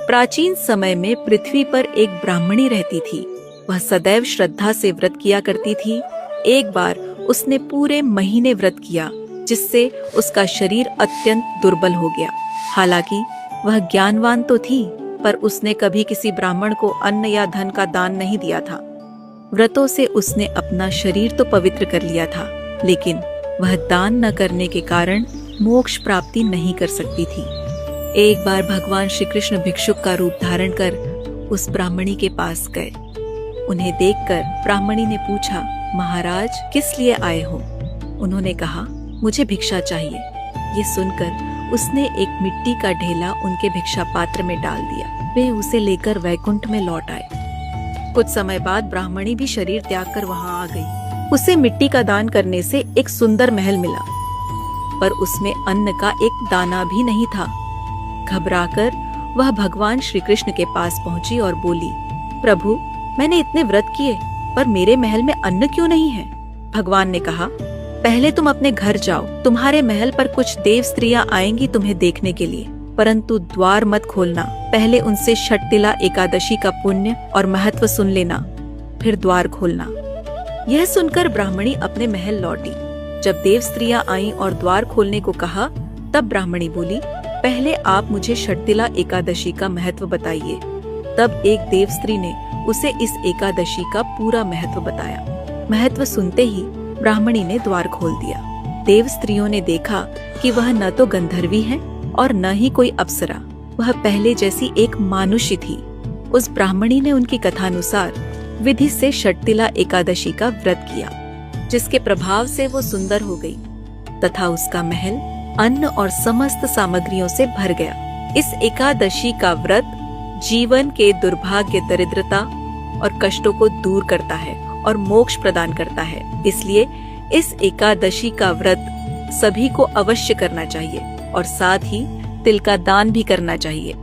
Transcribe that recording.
प्राचीन समय में पृथ्वी पर एक ब्राह्मणी रहती थी। वह सदैव श्रद्धा से व्रत किया करती थी। एक बार उसने पूरे महीने व्रत किया, जिससे उसका शरीर अत्यंत दुर्बल हो गया। हालांकि वह ज्ञानवान तो थी, पर उसने कभी किसी ब्राह्मण को अन्न या धन का दान नहीं दिया था। व्रतों से उसने अपना शरीर तो पवित्र कर लिया था, लेकिन वह दान न करने के कारण मोक्ष प्राप्ति नहीं कर सकती थी। एक बार भगवान श्री कृष्ण भिक्षुक का रूप धारण कर उस ब्राह्मणी के पास गए। उन्हें देखकर ब्राह्मणी ने पूछा, महाराज, किस लिए आए हो? उन्होंने कहा, मुझे भिक्षा चाहिए। ये सुनकर उसने एक मिट्टी का ढेला उनके भिक्षा पात्र में डाल दिया। वे उसे लेकर वैकुंठ में लौट आए। कुछ समय बाद ब्राह्मणी भी शरीर त्याग कर वहां आ गई। उसे मिट्टी का दान करने से एक सुंदर महल मिला, पर उसमें अन्न का एक दाना भी नहीं था। घबराकर वह भगवान श्री कृष्ण के पास पहुंची और बोली, प्रभु, मैंने इतने व्रत किए, पर मेरे महल में अन्न क्यों नहीं है? भगवान ने कहा, पहले तुम अपने घर जाओ। तुम्हारे महल पर कुछ देव स्त्रियां आएंगी तुम्हें देखने के लिए, परंतु द्वार मत खोलना। पहले उनसे षटतिला एकादशी का पुण्य और महत्व सुन लेना, फिर द्वार खोलना। यह सुनकर ब्राह्मणी अपने महल लौटी। जब देव स्त्रियां आईं और द्वार खोलने को कहा, तब ब्राह्मणी बोली, पहले आप मुझे षटतिला एकादशी का महत्व बताइए। तब एक देव स्त्री ने उसे इस एकादशी का पूरा महत्व बताया। महत्व सुनते ही ब्राह्मणी ने द्वार खोल दिया। देव स्त्रियों ने देखा कि वह न तो गंधर्वी है और न ही कोई अप्सरा, वह पहले जैसी एक मानुषी थी। उस ब्राह्मणी ने उनकी कथानुसार विधि से षटतिला एकादशी का व्रत किया, जिसके प्रभाव से वो सुंदर हो गई तथा उसका महल अन्न और समस्त सामग्रियों से भर गया। इस एकादशी का व्रत जीवन के दुर्भाग्य, दरिद्रता और कष्टों को दूर करता है और मोक्ष प्रदान करता है। इसलिए इस एकादशी का व्रत सभी को अवश्य करना चाहिए और साथ ही तिल का दान भी करना चाहिए।